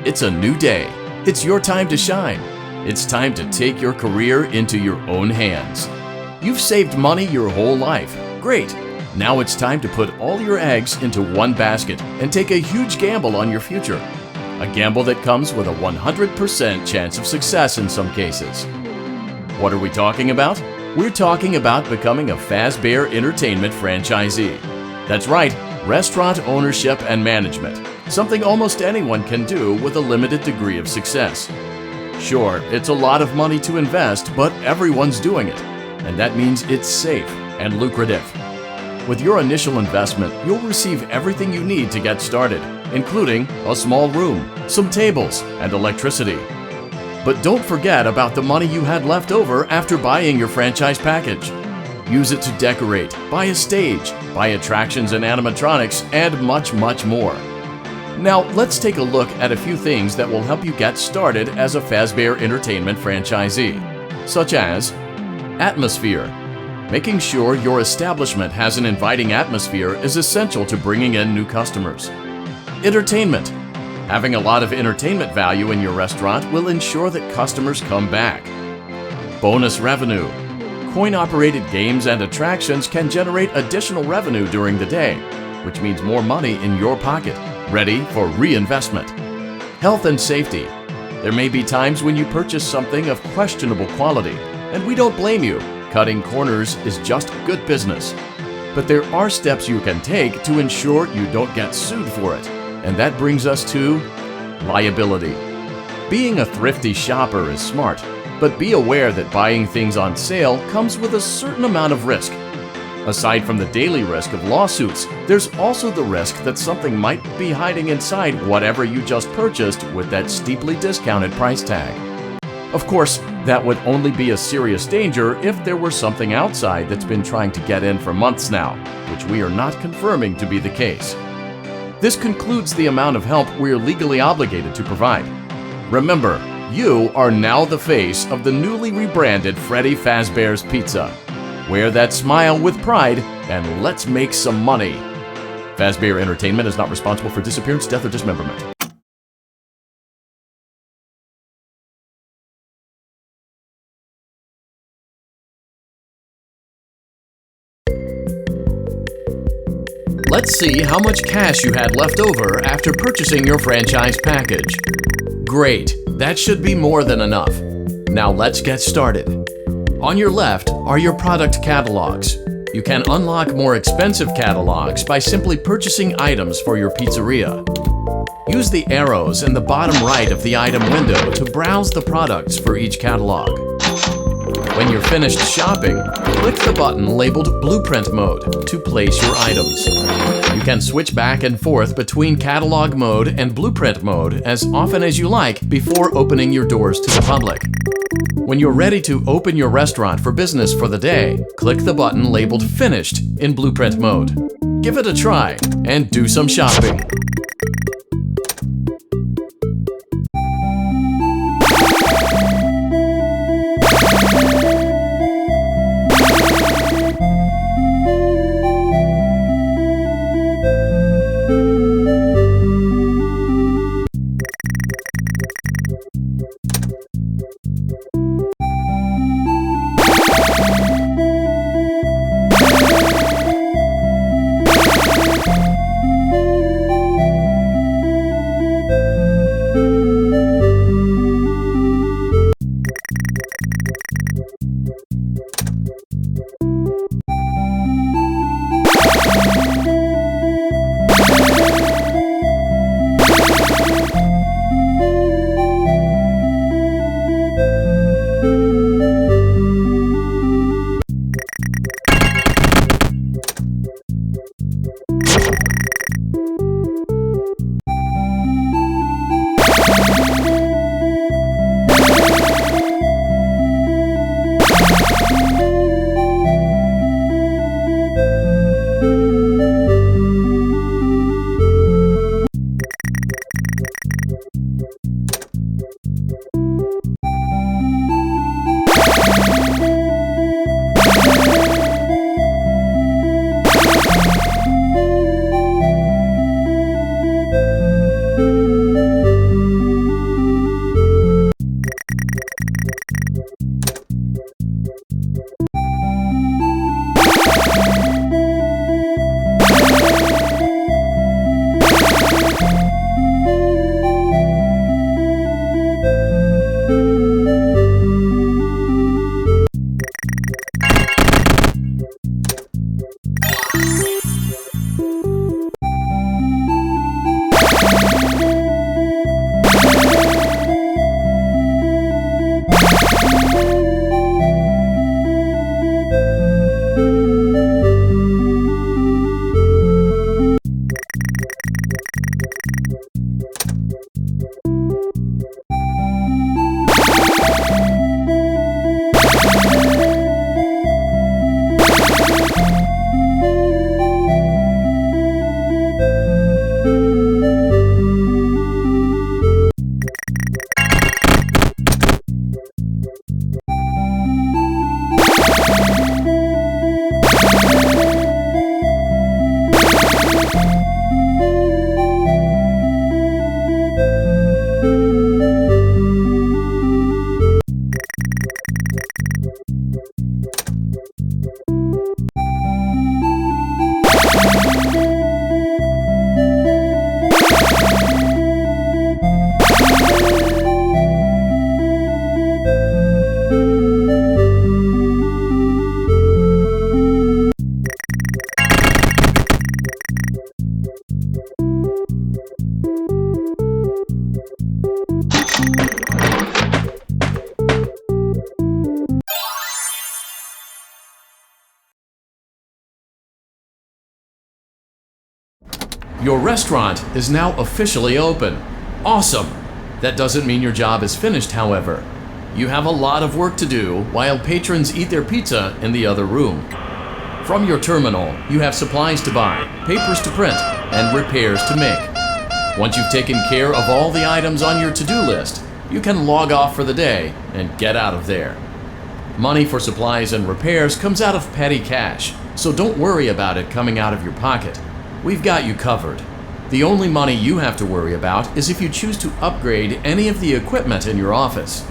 It's a new day. It's your time to shine. It's time to take your career into your own hands. You've saved money your whole life. Great. Now it's time to put all your eggs into one basket and take a huge gamble on your future. A gamble that comes with a 100% chance of success in some cases. What are we talking about? We're talking about becoming a Fazbear Entertainment franchisee. That's right, restaurant ownership and management. Something almost anyone can do with a limited degree of success. Sure, it's a lot of money to invest, but everyone's doing it. And that means it's safe and lucrative. With your initial investment, you'll receive everything you need to get started, including a small room, some tables, and electricity. But don't forget about the money you had left over after buying your franchise package. Use it to decorate, buy a stage, buy attractions and animatronics, and much, much more. Now, let's take a look at a few things that will help you get started as a Fazbear Entertainment franchisee, such as atmosphere. Making sure your establishment has an inviting atmosphere is essential to bringing in new customers. Entertainment. Having a lot of entertainment value in your restaurant will ensure that customers come back. Bonus revenue. Coin-operated games and attractions can generate additional revenue during the day, which means more money in your pocket, ready for reinvestment. Health and safety. There may be times when you purchase something of questionable quality, and we don't blame you. Cutting corners is just good business. But there are steps you can take to ensure you don't get sued for it. And that brings us to liability. Being a thrifty shopper is smart, but be aware that buying things on sale comes with a certain amount of risk. Aside from the daily risk of lawsuits, there's also the risk that something might be hiding inside whatever you just purchased with that steeply discounted price tag. Of course, that would only be a serious danger if there were something outside that's been trying to get in for months now, which we are not confirming to be the case. This concludes the amount of help we're legally obligated to provide. Remember, you are now the face of the newly rebranded Freddy Fazbear's Pizza. Wear that smile with pride and let's make some money. Fazbear Entertainment is not responsible for disappearance, death, or dismemberment. Let's see how much cash you had left over after purchasing your franchise package. Great, that should be more than enough. Now let's get started. On your left are your product catalogs. You can unlock more expensive catalogs by simply purchasing items for your pizzeria. Use the arrows in the bottom right of the item window to browse the products for each catalog. When you're finished shopping, click the button labeled Blueprint Mode to place your items. You can switch back and forth between Catalog Mode and Blueprint Mode as often as you like before opening your doors to the public. When you're ready to open your restaurant for business for the day, click the button labeled Finished in Blueprint Mode. Give it a try and do some shopping. Your restaurant is now officially open. Awesome! That doesn't mean your job is finished, however. You have a lot of work to do while patrons eat their pizza in the other room. From your terminal, you have supplies to buy, papers to print, and repairs to make. Once you've taken care of all the items on your to-do list, you can log off for the day and get out of there. Money for supplies and repairs comes out of petty cash, so don't worry about it coming out of your pocket. We've got you covered. The only money you have to worry about is if you choose to upgrade any of the equipment in your office.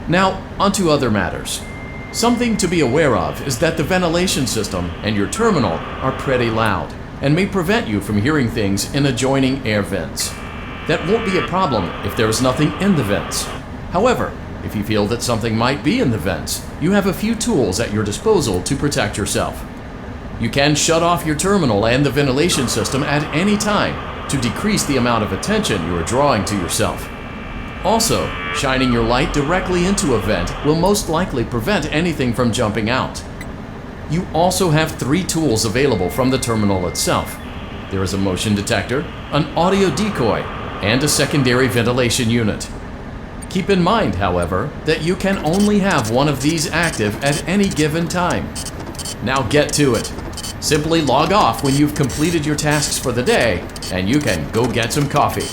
Now, onto other matters. Something to be aware of is that the ventilation system and your terminal are pretty loud and may prevent you from hearing things in adjoining air vents. That won't be a problem if there is nothing in the vents. However, if you feel that something might be in the vents, you have a few tools at your disposal to protect yourself. You can shut off your terminal and the ventilation system at any time to decrease the amount of attention you are drawing to yourself. Also, shining your light directly into a vent will most likely prevent anything from jumping out. You also have 3 tools available from the terminal itself. There is a motion detector, an audio decoy, and a secondary ventilation unit. Keep in mind, however, that you can only have one of these active at any given time. Now get to it. Simply log off when you've completed your tasks for the day, and you can go get some coffee.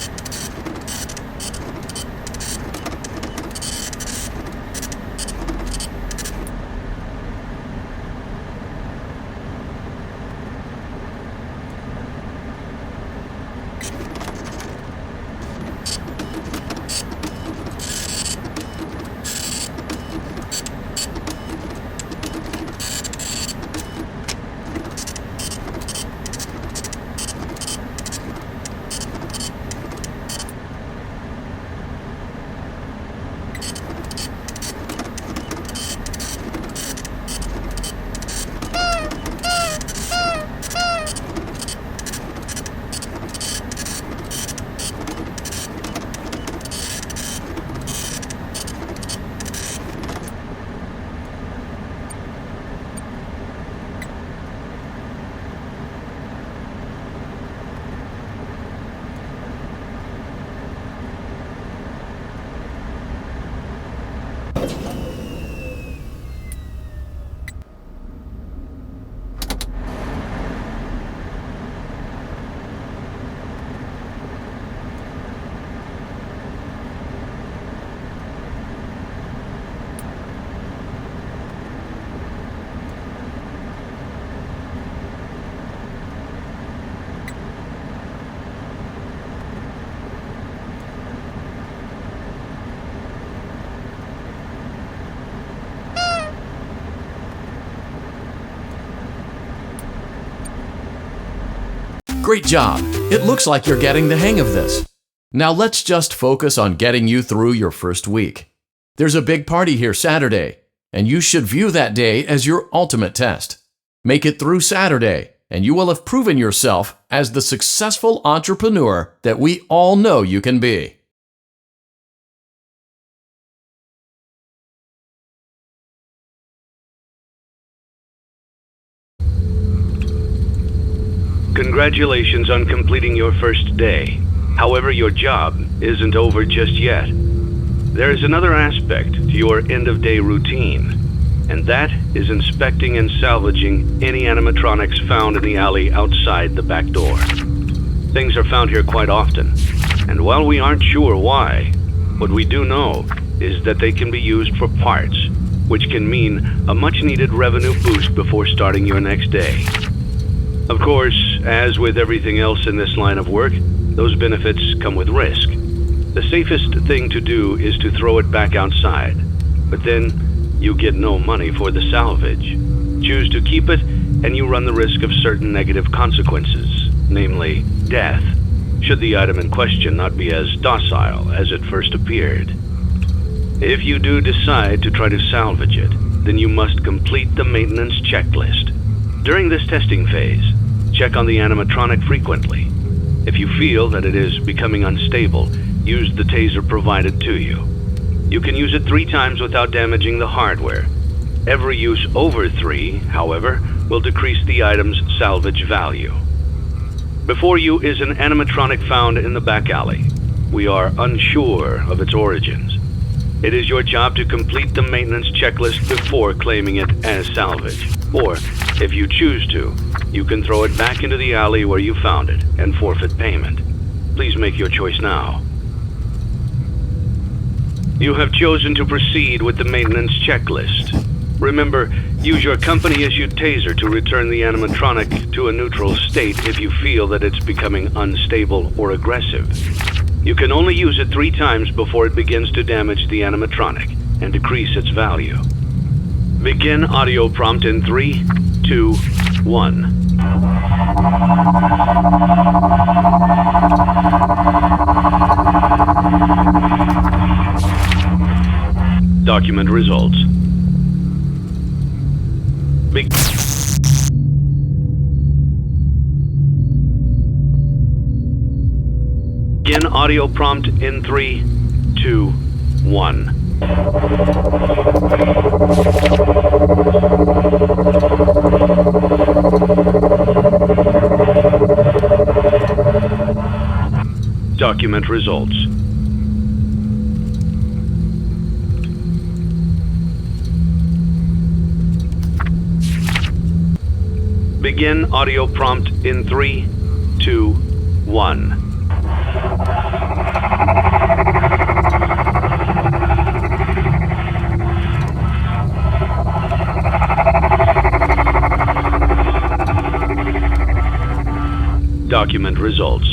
Great job! It looks like you're getting the hang of this. Now let's just focus on getting you through your first week. There's a big party here Saturday, and you should view that day as your ultimate test. Make it through Saturday, and you will have proven yourself as the successful entrepreneur that we all know you can be. Congratulations. Congratulations on completing your first day. However, your job isn't over just yet. There is another aspect to your end-of-day routine, and that is inspecting and salvaging any animatronics found in the alley outside the back door. Things are found here quite often, and while we aren't sure why, what we do know is that they can be used for parts, which can mean a much-needed revenue boost before starting your next day. Of course, as with everything else in this line of work, those benefits come with risk. The safest thing to do is to throw it back outside, but then you get no money for the salvage. Choose to keep it, and you run the risk of certain negative consequences, namely death, should the item in question not be as docile as it first appeared. If you do decide to try to salvage it, then you must complete the maintenance checklist. During this testing phase, check on the animatronic frequently. If you feel that it is becoming unstable, use the taser provided to you. You can use it 3 times without damaging the hardware. Every use over 3, however, will decrease the item's salvage value. Before you is an animatronic found in the back alley. We are unsure of its origins. It is your job to complete the maintenance checklist before claiming it as salvage. Or, if you choose to, you can throw it back into the alley where you found it and forfeit payment. Please make your choice now. You have chosen to proceed with the maintenance checklist. Remember, use your company-issued taser to return the animatronic to a neutral state if you feel that it's becoming unstable or aggressive. You can only use it 3 times before it begins to damage the animatronic and decrease its value. Begin audio prompt in 3, 2, 1. Document results. Begin audio prompt in 3, 2, 1. Document results. Begin audio prompt in 3, 2, 1. Document results.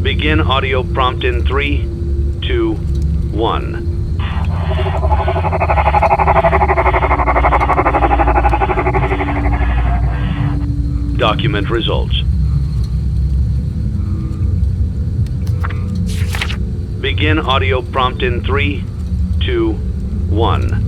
Begin audio prompt in 3, 2, 1. Document results. Begin audio prompt in 3, 2, 1.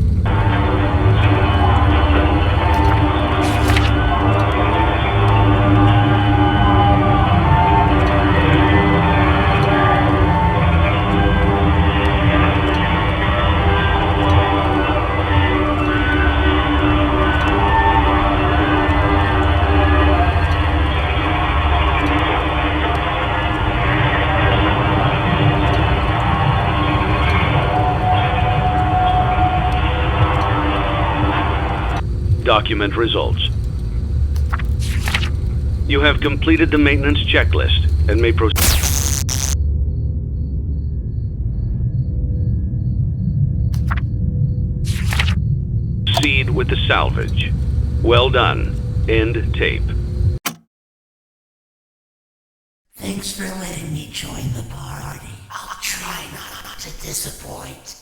Document results. You have completed the maintenance checklist and may proceed with the salvage. Well done. End tape. Thanks for letting me join the party. I'll try not to disappoint.